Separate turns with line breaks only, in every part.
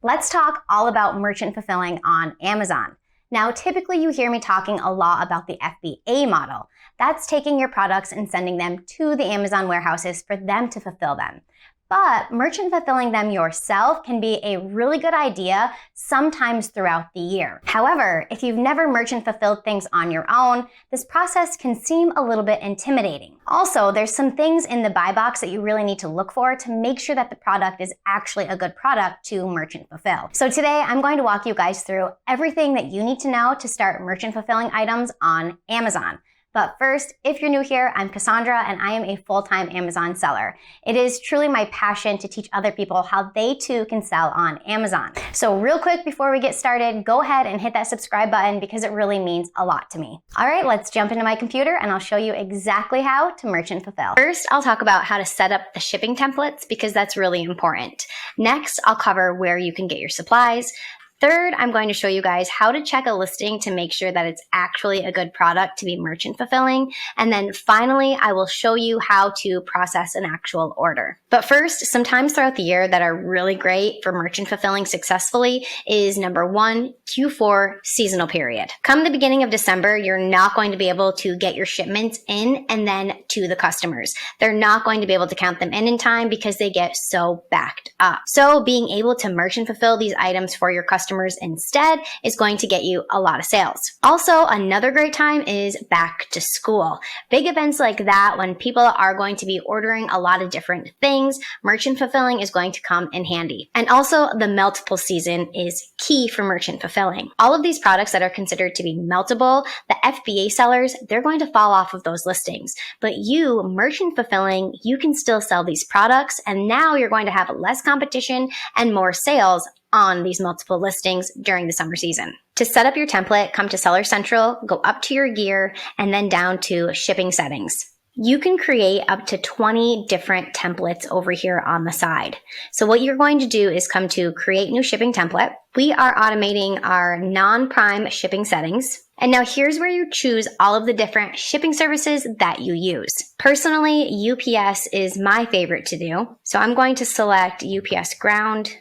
Let's talk all about merchant fulfilling on Amazon. Now, typically you hear me talking a lot about the FBA model. That's taking your products and sending them to the Amazon warehouses for them to fulfill them. But merchant fulfilling them yourself can be a really good idea sometimes throughout the year. However, if you've never merchant fulfilled things on your own, this process can seem a little bit intimidating. Also, there's some things in the buy box that you really need to look for to make sure that the product is actually a good product to merchant fulfill. So today, I'm going to walk you guys through everything that you need to know to start merchant fulfilling items on Amazon. But first, if you're new here, I'm Cassandra and I am a full-time Amazon seller. It is truly my passion to teach other people how they too can sell on Amazon. So real quick before we get started, go ahead and hit that subscribe button because it really means a lot to me. All right, let's jump into my computer and I'll show you exactly how to merchant fulfill. First, I'll talk about how to set up the shipping templates because that's really important. Next, I'll cover where you can get your supplies. Third, I'm going to show you guys how to check a listing to make sure that it's actually a good product to be merchant fulfilling. And then finally, I will show you how to process an actual order. But first, some times throughout the year that are really great for merchant fulfilling successfully is number one, Q4 seasonal period. Come the beginning of December, you're not going to be able to get your shipments in and then to the customers. They're not going to be able to count them in time because they get so backed up. So being able to merchant fulfill these items for your customers instead is going to get you a lot of sales. Also, another great time is back to school. Big events like that, when people are going to be ordering a lot of different things, merchant fulfilling is going to come in handy. And also, the meltable season is key for merchant fulfilling. All of these products that are considered to be meltable, the FBA sellers, they're going to fall off of those listings. But you, merchant fulfilling, you can still sell these products, and now you're going to have less competition and more sales on these multiple listings during the summer season. To set up your template, come to Seller Central, go up to your gear, and then down to shipping settings. You can create up to 20 different templates over here on the side. So what you're going to do is come to create new shipping template. We are automating our non-prime shipping settings. And now here's where you choose all of the different shipping services that you use. Personally, UPS is my favorite to do. So I'm going to select UPS Ground,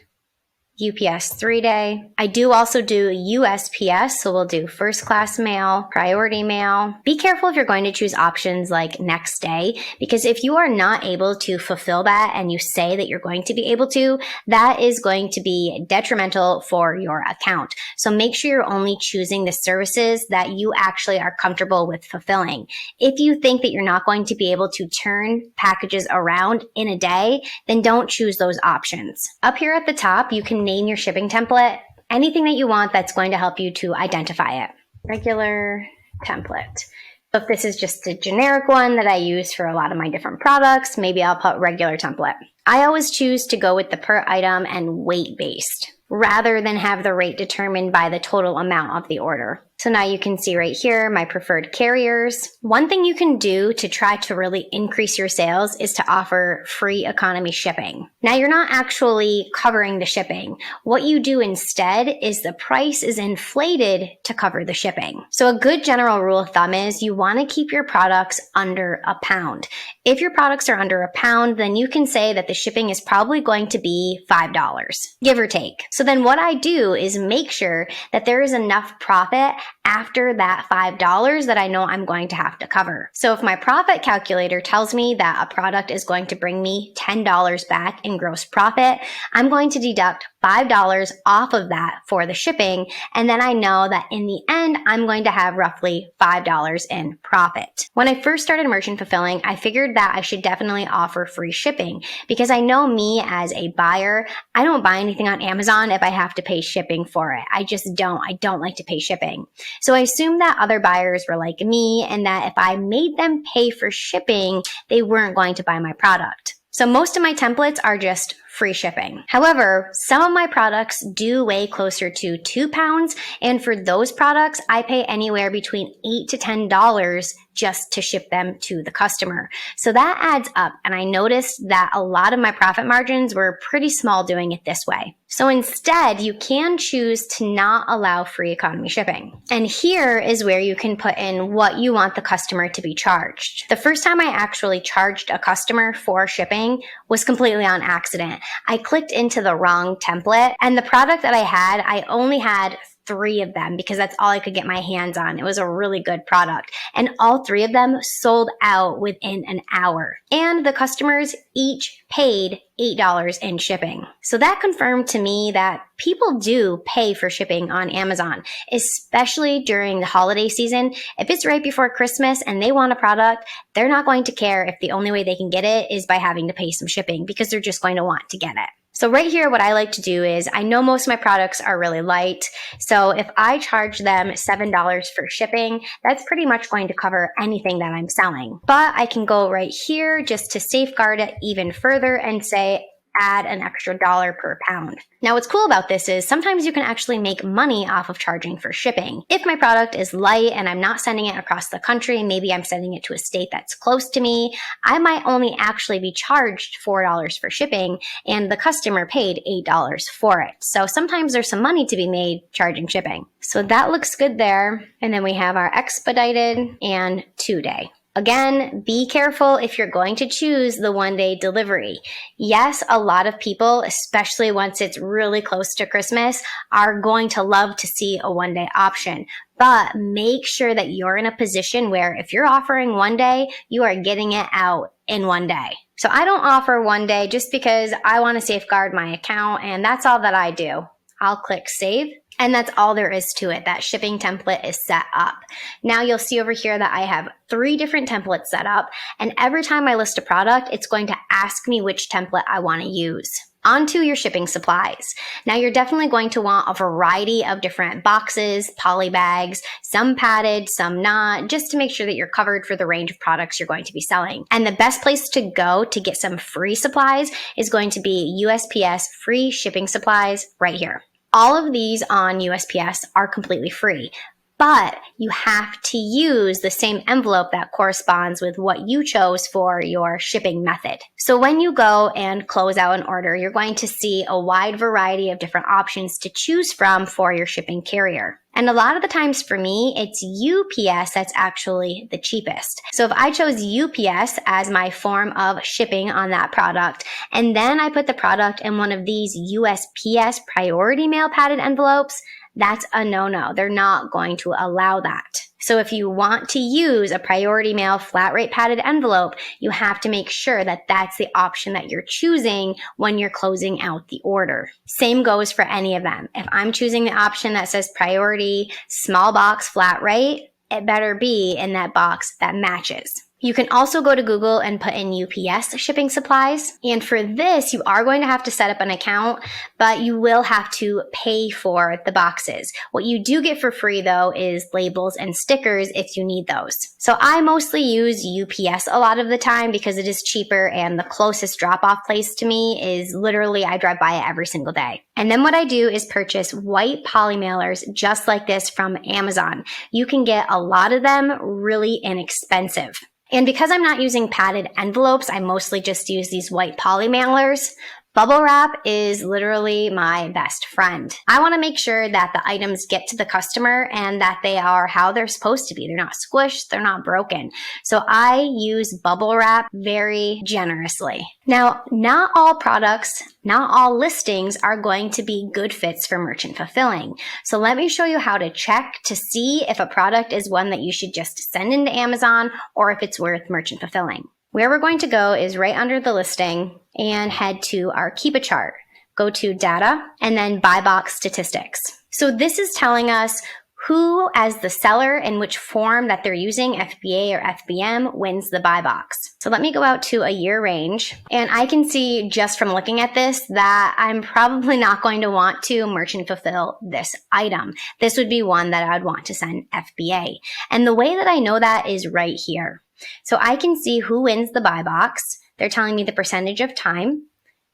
UPS 3-day. I do also do USPS, so we'll do first class mail, priority mail. Be careful if you're going to choose options like next day, because if you are not able to fulfill that and you say that you're going to be able to, that is going to be detrimental for your account. So make sure you're only choosing the services that you actually are comfortable with fulfilling. If you think that you're not going to be able to turn packages around in a day, then don't choose those options. Up here at the top, you can name your shipping template anything that you want that's going to help you to identify it. Regular template. So if this is just a generic one that I use for a lot of my different products, maybe I'll put regular template. I always choose to go with the per item and weight based rather than have the rate determined by the total amount of the order. So now you can see right here, my preferred carriers. One thing you can do to try to really increase your sales is to offer free economy shipping. Now you're not actually covering the shipping. What you do instead is the price is inflated to cover the shipping. So a good general rule of thumb is you want to keep your products under £1. If your products are under £1, then you can say that the shipping is probably going to be $5, give or take. So then what I do is make sure that there is enough profit after that $5 that I know I'm going to have to cover. So if my profit calculator tells me that a product is going to bring me $10 back in gross profit, I'm going to deduct $5 off of that for the shipping. And then I know that in the end, I'm going to have roughly $5 in profit. When I first started merchant fulfilling, I figured that I should definitely offer free shipping because I know me as a buyer, I don't buy anything on Amazon if I have to pay shipping for it. I just don't. I don't like to pay shipping. So I assumed that other buyers were like me and that if I made them pay for shipping, they weren't going to buy my product. So most of my templates are just free shipping. However, some of my products do weigh closer to 2 pounds, and for those products, I pay anywhere between $8 to $10 just to ship them to the customer. So that adds up, and I noticed that a lot of my profit margins were pretty small doing it this way. So instead, you can choose to not allow free economy shipping. And here is where you can put in what you want the customer to be charged. The first time I actually charged a customer for shipping was completely on accident. I clicked into the wrong template, and the product that I only had 3 of them because that's all I could get my hands on. It was a really good product. And all 3 of them sold out within an hour. And the customers each paid $8 in shipping. So that confirmed to me that people do pay for shipping on Amazon, especially during the holiday season. If it's right before Christmas and they want a product, they're not going to care if the only way they can get it is by having to pay some shipping because they're just going to want to get it. So right here, what I like to do is I know most of my products are really light. So if I charge them $7 for shipping, that's pretty much going to cover anything that I'm selling. But I can go right here just to safeguard it even further and say, add an extra $1 per pound. Now what's cool about this is sometimes you can actually make money off of charging for shipping. If my product is light and I'm not sending it across the country, maybe I'm sending it to a state that's close to me, I might only actually be charged $4 for shipping and the customer paid $8 for it. So sometimes there's some money to be made charging shipping. So that looks good there. And then we have our expedited and 2-day. Again, be careful if you're going to choose the 1-day delivery. Yes, a lot of people, especially once it's really close to Christmas, are going to love to see a 1-day option. But make sure that you're in a position where if you're offering 1 day, you are getting it out in 1 day. So I don't offer 1 day just because I want to safeguard my account, and that's all that I do. I'll click save. And that's all there is to it. That shipping template is set up. Now you'll see over here that I have 3 different templates set up. And every time I list a product, it's going to ask me which template I want to use. Onto your shipping supplies. Now you're definitely going to want a variety of different boxes, poly bags, some padded, some not, just to make sure that you're covered for the range of products you're going to be selling. And the best place to go to get some free supplies is going to be USPS free shipping supplies right here. All of these on USPS are completely free, but you have to use the same envelope that corresponds with what you chose for your shipping method. So when you go and close out an order, you're going to see a wide variety of different options to choose from for your shipping carrier. And a lot of the times for me, it's UPS that's actually the cheapest. So if I chose UPS as my form of shipping on that product, and then I put the product in one of these USPS priority mail padded envelopes, that's a no-no. They're not going to allow that. So if you want to use a priority mail flat rate padded envelope, you have to make sure that that's the option that you're choosing when you're closing out the order. Same goes for any of them. If I'm choosing the option that says priority small box flat rate, it better be in that box that matches. You can also go to Google and put in UPS shipping supplies. And for this, you are going to have to set up an account, but you will have to pay for the boxes. What you do get for free though is labels and stickers if you need those. So I mostly use UPS a lot of the time because it is cheaper, and the closest drop-off place to me is literally I drive by it every single day. And then what I do is purchase white poly mailers just like this from Amazon. You can get a lot of them really inexpensive. And because I'm not using padded envelopes, I mostly just use these white poly mailers. Bubble wrap is literally my best friend. I want to make sure that the items get to the customer and that they are how they're supposed to be. They're not squished, they're not broken. So I use bubble wrap very generously. Now, not all products, not all listings are going to be good fits for merchant fulfilling. So let me show you how to check to see if a product is one that you should just send into Amazon or if it's worth merchant fulfilling. Where we're going to go is right under the listing and head to our Keep a Chart. Go to Data and then Buy Box Statistics. So this is telling us who, as the seller, in which form that they're using, FBA or FBM, wins the buy box. So let me go out to a year range, and I can see just from looking at this that I'm probably not going to want to merchant fulfill this item. This would be one that I'd want to send FBA. And the way that I know that is right here. So I can see who wins the buy box. They're telling me the percentage of time,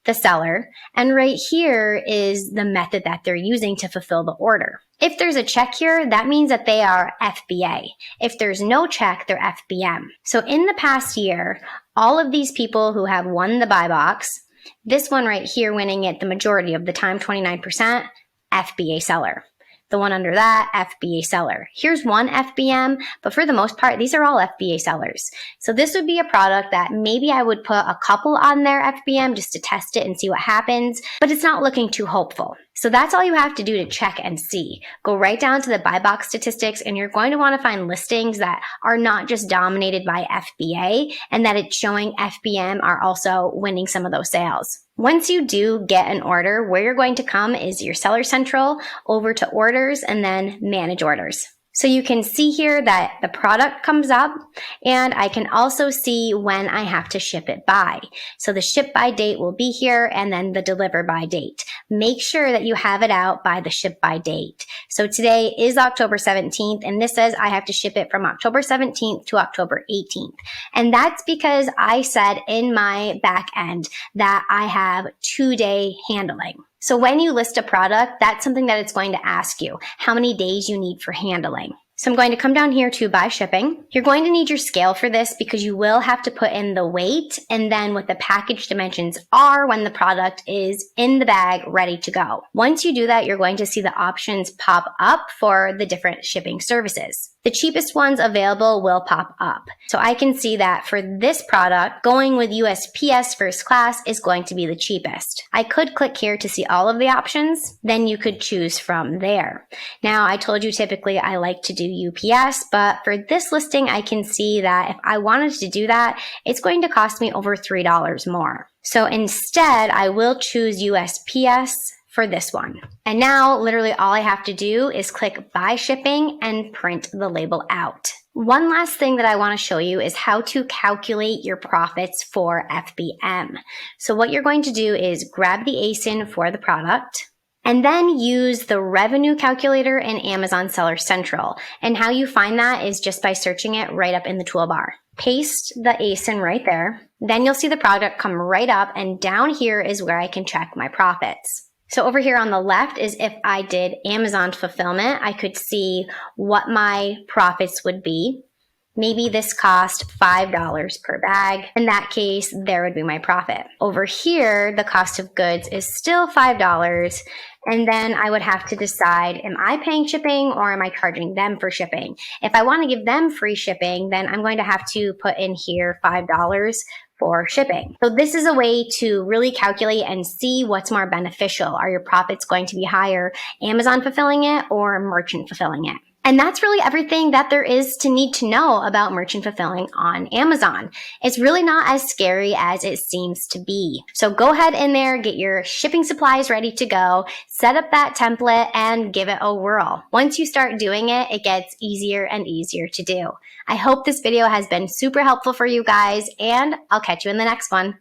the seller, and right here is the method that they're using to fulfill the order. If there's a check here, that means that they are FBA. If there's no check, they're FBM. So in the past year, all of these people who have won the buy box This one right here winning it the majority of the time, 29%, FBA seller. The one under that, FBA seller. Here's one FBM, but for the most part, these are all FBA sellers. So this would be a product that maybe I would put a couple on their FBM just to test it and see what happens, but it's not looking too hopeful. So that's all you have to do to check and see. Go right down to the buy box statistics, and you're going to want to find listings that are not just dominated by FBA and that it's showing FBM are also winning some of those sales. Once you do get an order, where you're going to come is your Seller Central, over to orders, and then manage orders. So you can see here that the product comes up, and I can also see when I have to ship it by. So the ship by date will be here, and then the deliver by date. Make sure that you have it out by the ship by date. So today is October 17th, and this says I have to ship it from October 17th to October 18th. And that's because I said in my back end that I have 2-day handling. So when you list a product, that's something that it's going to ask you, how many days you need for handling. So I'm going to come down here to buy shipping. You're going to need your scale for this because you will have to put in the weight and then what the package dimensions are when the product is in the bag ready to go. Once you do that, you're going to see the options pop up for the different shipping services. The cheapest ones available will pop up. So I can see that for this product, going with USPS first class is going to be the cheapest. I could click here to see all of the options. Then you could choose from there. Now, I told you typically I like to do UPS, but for this listing, I can see that if I wanted to do that, it's going to cost me over $3 more. So instead, I will choose USPS for this one. And now literally all I have to do is click buy shipping and print the label out. One last thing that I want to show you is how to calculate your profits for FBM. So what you're going to do is grab the ASIN for the product, and then use the revenue calculator in Amazon Seller Central. And how you find that is just by searching it right up in the toolbar. Paste the ASIN right there. Then you'll see the product come right up, and down here is where I can check my profits. So over here on the left is if I did Amazon fulfillment, I could see what my profits would be. Maybe this cost $5 per bag. In that case, there would be my profit. Over here, the cost of goods is still $5. And then I would have to decide, am I paying shipping or am I charging them for shipping? If I want to give them free shipping, then I'm going to have to put in here $5 for shipping. So this is a way to really calculate and see what's more beneficial. Are your profits going to be higher, Amazon fulfilling it or merchant fulfilling it? And that's really everything that there is to need to know about merchant fulfilling on Amazon. It's really not as scary as it seems to be. So go ahead in there, get your shipping supplies ready to go, set up that template, and give it a whirl. Once you start doing it, it gets easier and easier to do. I hope this video has been super helpful for you guys, and I'll catch you in the next one.